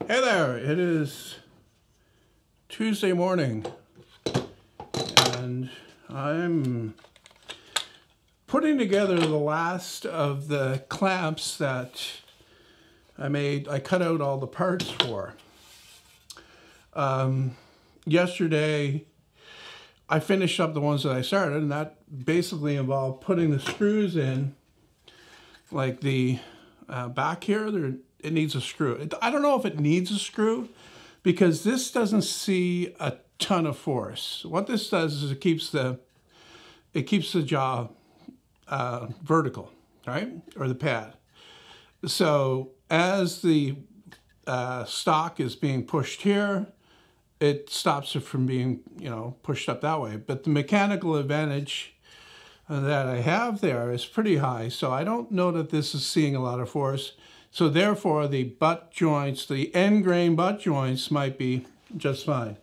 Hey there, it is Tuesday morning and I'm putting together the last of the clamps that I cut out all the parts for. Yesterday I finished up the ones that I started, and that basically involved putting the screws in, like the back here. It needs a screw. I don't know if it needs a screw because this doesn't see a ton of force. What this does is it keeps the jaw vertical, right? Or the pad. So as the stock is being pushed here, it stops it from being, pushed up that way. But the mechanical advantage that I have there is pretty high. So I don't know that this is seeing a lot of force. So therefore, the butt joints, the end grain butt joints might be just fine.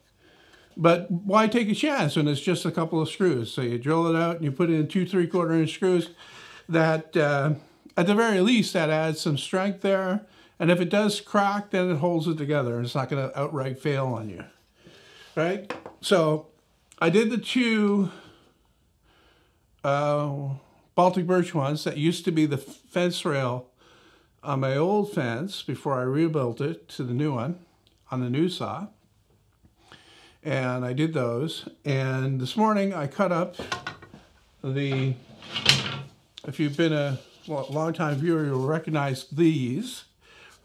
But why take a chance when it's just a couple of screws? So you drill it out and you put in 2 3/4 inch screws. That, at the very least, that adds some strength there. And if it does crack, then it holds it together and it's not going to outright fail on you. Right? So I did the 2 Baltic birch ones that used to be the fence rail on my old fence before I rebuilt it to the new one on the new saw. And I did those. And this morning I cut up the, if you've been a long time viewer, you'll recognize these,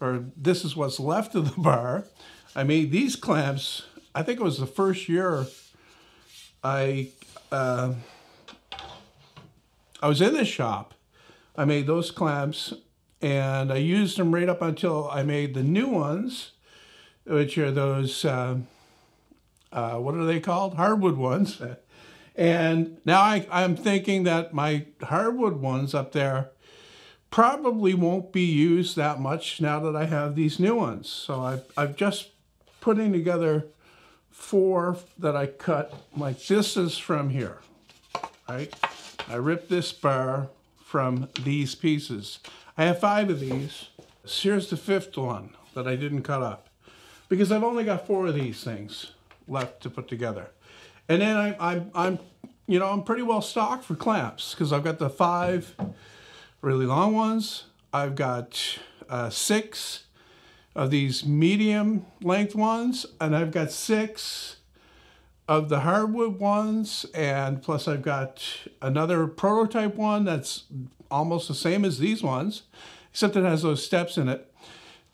or this is what's left of the bar. I made these clamps, I think it was the first year I was in this shop. I made those clamps. And I used them right up until I made the new ones, which are those, what are they called? Hardwood ones. And now I'm thinking that my hardwood ones up there probably won't be used that much now that I have these new ones. So I've just putting together 4 that I cut. Like this is from here, right? I ripped this bar from these pieces. I have 5 of these. Here's the 5th one that I didn't cut up because I've only got 4 of these things left to put together. And then I'm pretty well stocked for clamps because I've got the 5 really long ones. I've got 6 of these medium length ones, and I've got 6 of the hardwood ones, and plus I've got another prototype one that's almost the same as these ones, except it has those steps in it.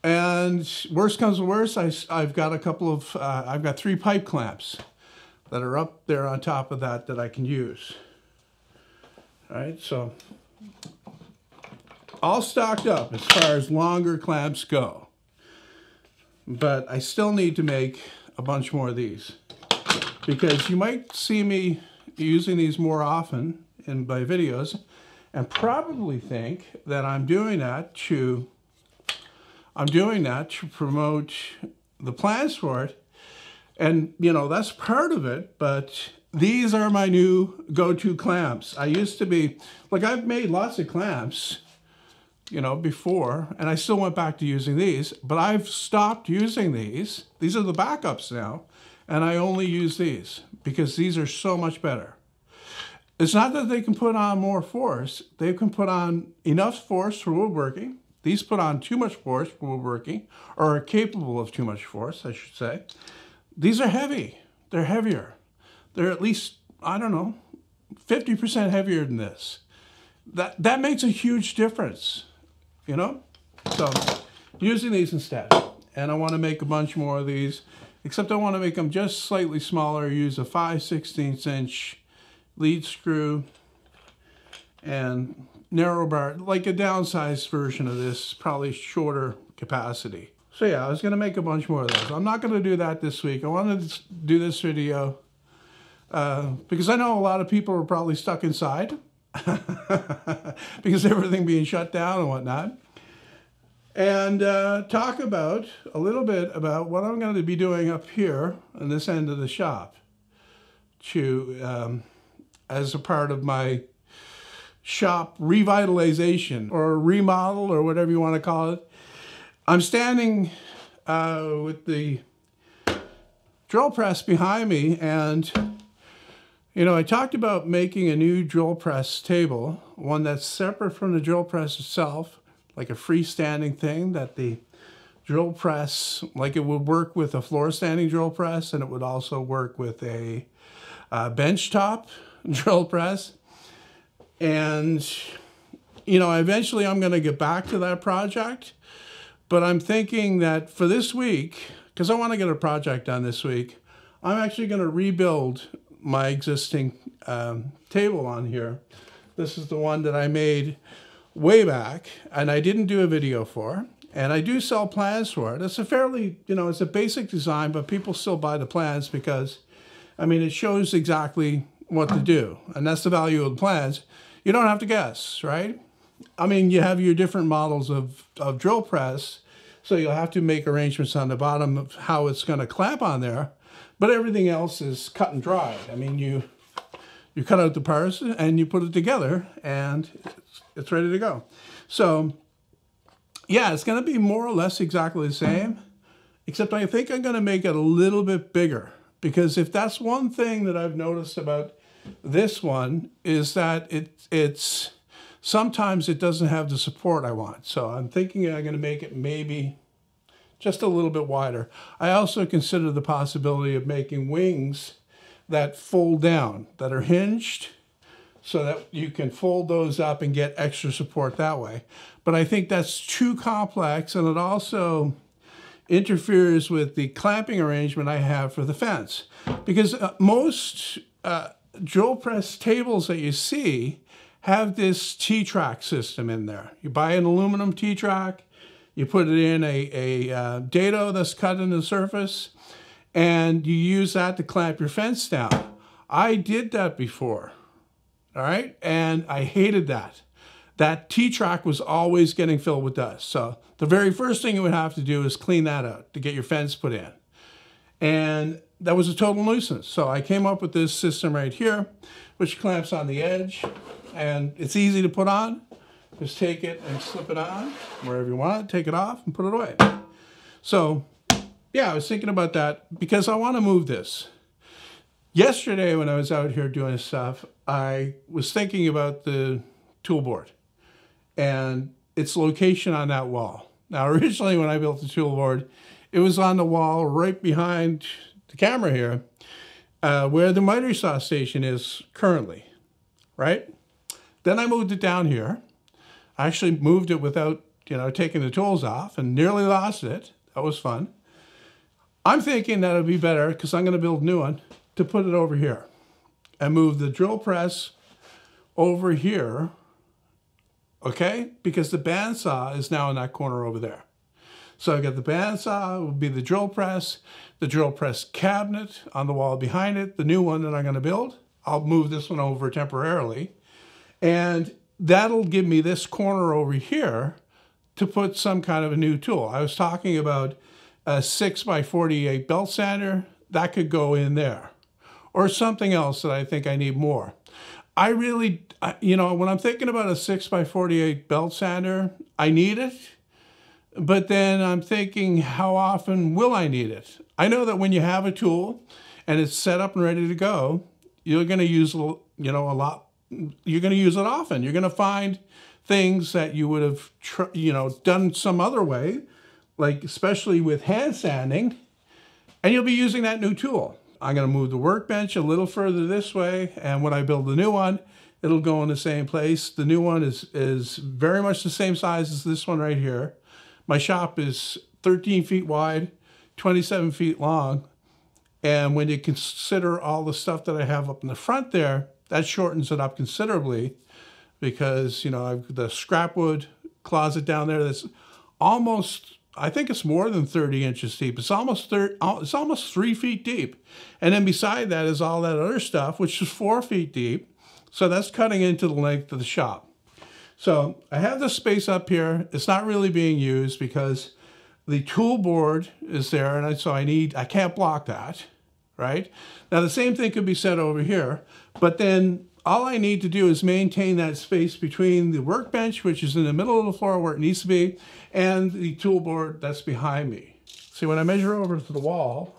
And worst comes to worst, I've got a couple of, I've got 3 pipe clamps that are up there on top of that I can use. All right, so all stocked up as far as longer clamps go. But I still need to make a bunch more of these, because you might see me using these more often in my videos and probably think that I'm doing that to promote the plans for it. And, that's part of it, but these are my new go-to clamps. I used to be, like, I've made lots of clamps, before, and I still went back to using these, but I've stopped using these. These are the backups now. And I only use these because these are so much better. It's not that they can put on more force. They can put on enough force for woodworking. These put on too much force for woodworking, or are capable of too much force, I should say. These are heavy. They're heavier. They're at least, 50% heavier than this. That makes a huge difference, So using these instead. And I want to make a bunch more of these. Except I want to make them just slightly smaller, use a 5/16 inch lead screw and narrow bar, like a downsized version of this, probably shorter capacity. So yeah, I was going to make a bunch more of those. I'm not going to do that this week. I wanted to do this video because I know a lot of people are probably stuck inside because everything being shut down and whatnot. And talk about a little bit about what I'm going to be doing up here on this end of the shop as a part of my shop revitalization or remodel or whatever you want to call it. I'm standing with the drill press behind me, and you know, I talked about making a new drill press table, one that's separate from the drill press itself, like a freestanding thing that the drill press, like it would work with a floor standing drill press, and it would also work with a bench top drill press. And, you know, eventually I'm going to get back to that project, but I'm thinking that for this week, because I want to get a project done this week, I'm actually going to rebuild my existing table on here. This is the one that I made way back, and I didn't do a video for, and I do sell plans for it. It's a fairly, you know, it's a basic design, but people still buy the plans because, I mean, it shows exactly what to do, and that's the value of the plans. You don't have to guess, right? I mean, you have your different models of drill press, so you'll have to make arrangements on the bottom of how it's going to clamp on there, but everything else is cut and dried. I mean, you cut out the parts and you put it together, and it's ready to go. So, yeah, it's going to be more or less exactly the same, except I think I'm going to make it a little bit bigger, because if that's one thing that I've noticed about this one is that it's sometimes it doesn't have the support I want. So I'm thinking I'm going to make it maybe just a little bit wider. I also consider the possibility of making wings that fold down, that are hinged, so that you can fold those up and get extra support that way. But I think that's too complex, and it also interferes with the clamping arrangement I have for the fence. Because most drill press tables that you see have this T-track system in there. You buy an aluminum T-track, you put it in a dado that's cut in the surface, and you use that to clamp your fence down. I did that before, all right? And I hated that. That T-track was always getting filled with dust. So the very first thing you would have to do is clean that out to get your fence put in. And that was a total nuisance. So I came up with this system right here, which clamps on the edge, and it's easy to put on. Just take it and slip it on wherever you want it, take it off and put it away. So yeah, I was thinking about that because I want to move this. Yesterday when I was out here doing stuff, I was thinking about the tool board and its location on that wall. Now originally when I built the tool board, it was on the wall right behind the camera here, where the miter saw station is currently, right? Then I moved it down here. I actually moved it without, you know, taking the tools off, and nearly lost it. That was fun. I'm thinking that it'd be better, because I'm going to build a new one, to put it over here and move the drill press over here, okay? Because the bandsaw is now in that corner over there. So I've got the bandsaw, will be the drill press cabinet on the wall behind it, the new one that I'm going to build. I'll move this one over temporarily. And that'll give me this corner over here to put some kind of a new tool. I was talking about a 6x48 belt sander. That could go in there. Or something else that I think I need more. I really, you know, when I'm thinking about a 6x48 belt sander, I need it. But then I'm thinking, how often will I need it? I know that when you have a tool and it's set up and ready to go, you're going to use, you know, a lot. You're going to use it often. You're going to find things that you would have, you know, done some other way, like especially with hand sanding, and you'll be using that new tool. I'm going to move the workbench a little further this way, and when I build the new one, it'll go in the same place. The new one is very much the same size as this one right here. My shop is 13 feet wide, 27 feet long. And when you consider all the stuff that I have up in the front there, that shortens it up considerably because, you know, I've the scrap wood closet down there that's almost, I think it's more than 30 inches deep. It's almost 3 feet deep. And then beside that is all that other stuff, which is 4 feet deep. So that's cutting into the length of the shop. So I have this space up here. It's not really being used because the tool board is there, and so I can't block that, right? Now the same thing could be said over here, but then all I need to do is maintain that space between the workbench, which is in the middle of the floor where it needs to be, and the tool board that's behind me. See, when I measure over to the wall,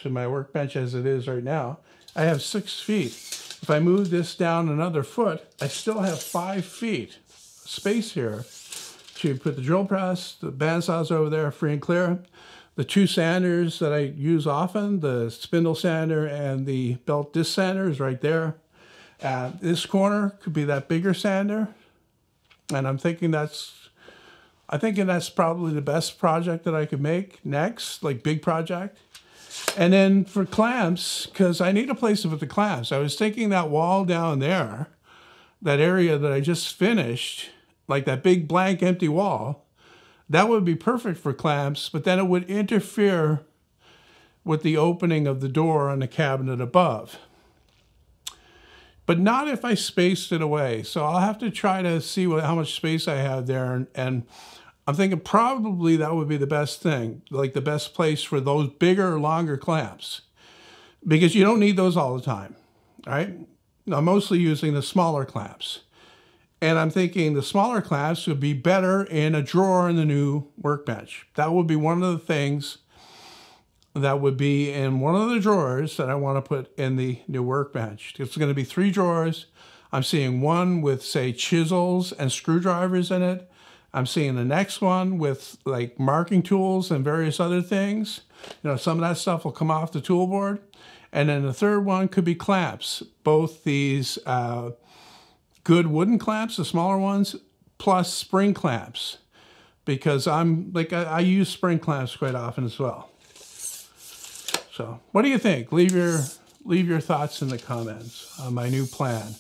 to my workbench as it is right now, I have 6 feet. If I move this down another foot, I still have 5 feet space here to put the drill press, the bandsaws over there free and clear, the 2 sanders that I use often, the spindle sander and the belt disc sander is right there. This corner could be that bigger sander, and I'm thinking that's probably the best project that I could make next, like big project. And then for clamps, because I need a place to put the clamps, I was thinking that wall down there, that area that I just finished, like that big blank empty wall, that would be perfect for clamps, but then it would interfere with the opening of the door on the cabinet above. But not if I spaced it away. So I'll have to try to see how much space I have there, and I'm thinking probably that would be the best thing, like the best place for those bigger, longer clamps, because you don't need those all the time, right? I'm mostly using the smaller clamps. And I'm thinking the smaller clamps would be better in a drawer in the new workbench. That would be one of the things that would be in one of the drawers that I want to put in the new workbench. It's going to be 3 drawers. I'm seeing one with, say, chisels and screwdrivers in it. I'm seeing the next one with like marking tools and various other things. You know, some of that stuff will come off the tool board. And then the third one could be clamps. Both these good wooden clamps, the smaller ones, plus spring clamps. Because I use spring clamps quite often as well. So what do you think? Leave your thoughts in the comments on my new plan.